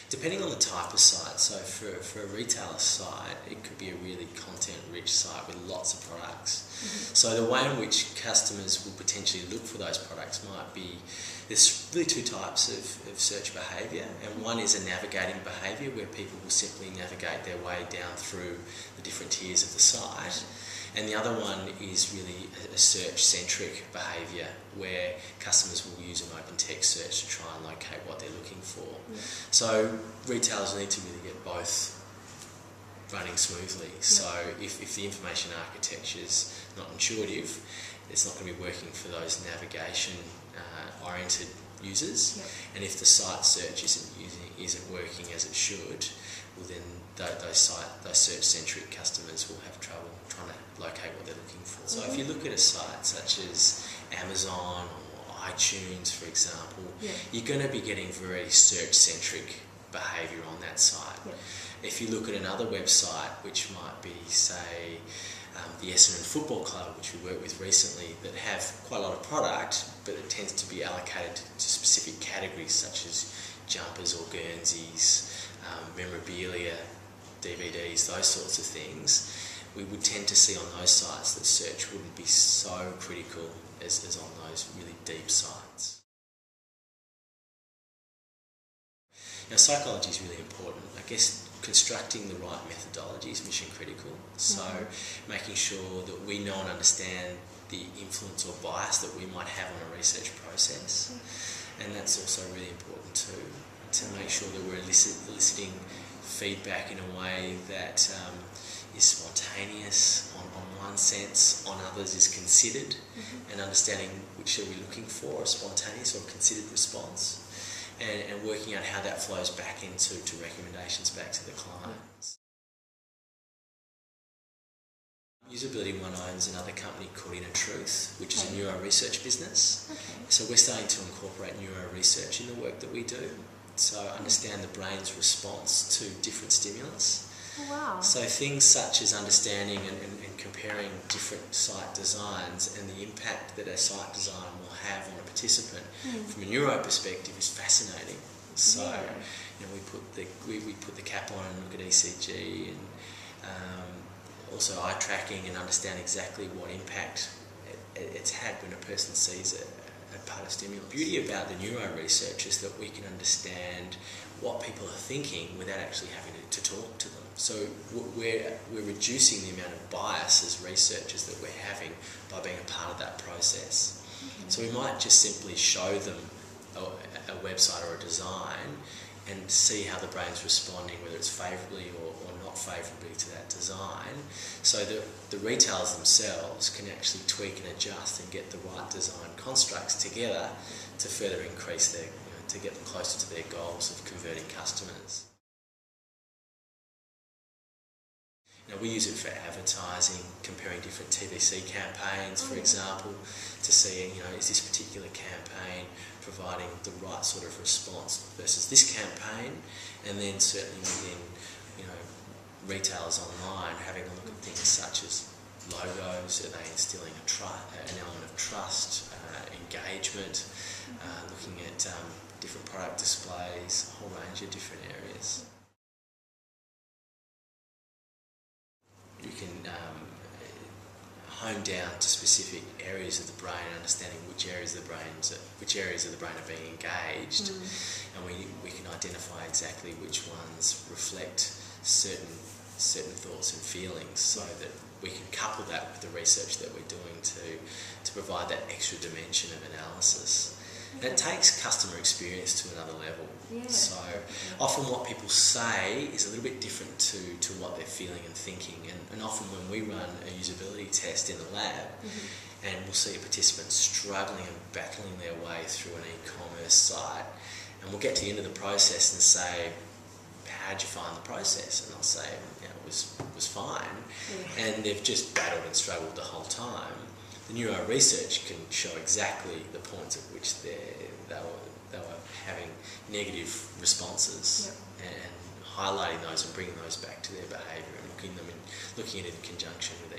Depending on the type of site, so for a retailer site, it could be a really content-rich site with lots of products. So the way in which customers will potentially look for those products might be, there's really two types of search behaviour, and one is a navigating behaviour where people will simply navigate their way down through the different tiers of the site. And the other one is really a search-centric behaviour where customers will use an open text search to try and locate what they're looking for. So retailers need to really get both running smoothly. So if the information architecture is not intuitive, it's not going to be working for those navigation oriented users. And if the site search isn't working as it should, well then those search-centric customers will have trouble trying to locate what they're looking for. So if you look at a site such as Amazon or iTunes, for example, you're going to be getting very search-centric behaviour on that site. If you look at another website, which might be, say, the Essendon Football Club, which we worked with recently, that have quite a lot of product, but it tends to be allocated to specific categories such as jumpers or Guernseys, memorabilia, DVDs, those sorts of things, we would tend to see on those sites that search wouldn't be so critical as on those really deep sites. Now, psychology is really important. I guess constructing the right methodology is mission critical. So making sure that we know and understand the influence or bias that we might have on a research process. And that's also really important too, to make sure that we're eliciting feedback in a way that is spontaneous on one sense, on others is considered, and understanding which are we looking for, a spontaneous or considered response, and working out how that flows back into recommendations back to the clients. Usability One owns another company called Inner Truth, which is a neuro research business. So we're starting to incorporate neuro research in the work that we do. So understand the brain's response to different stimulus. So things such as understanding and comparing different site designs and the impact that a site design will have on a participant from a neuro perspective is fascinating. So you know, we put the cap on and look at ECG and also eye tracking and understand exactly what impact it's had when a person sees a part of stimulus. The beauty about the neuro research is that we can understand what people are thinking without actually having to talk to them. So we're reducing the amount of bias as researchers that we're having by being a part of that process. So we might just simply show them a website or a design and see how the brain's responding, whether it's favourably or not favourably to that design, so that the retailers themselves can actually tweak and adjust and get the right design constructs together to further increase their, to get them closer to their goals of converting customers. Now, we use it for advertising, comparing different TVC campaigns, for example, to see, is this particular campaign providing the right sort of response versus this campaign, and then certainly within, retailers online, having a look at things such as logos, are they instilling an element of trust, engagement, looking at different product displays, a whole range of different areas. You can hone down to specific areas of the brain, understanding which areas of the brain are being engaged, and we can identify exactly which ones reflect certain thoughts and feelings, so that we can couple that with the research that we're doing to provide that extra dimension of analysis. And it takes customer experience to another level. So often what people say is a little bit different to what they're feeling and thinking. And often when we run a usability test in the lab, and we'll see a participant struggling and battling their way through an e-commerce site, and we'll get to the end of the process and say, how'd you find the process? And they'll say, it was fine. And they've just battled and struggled the whole time. The neuro research can show exactly the points at which they were having negative responses, and highlighting those and bringing those back to their behaviour, and looking at it in conjunction with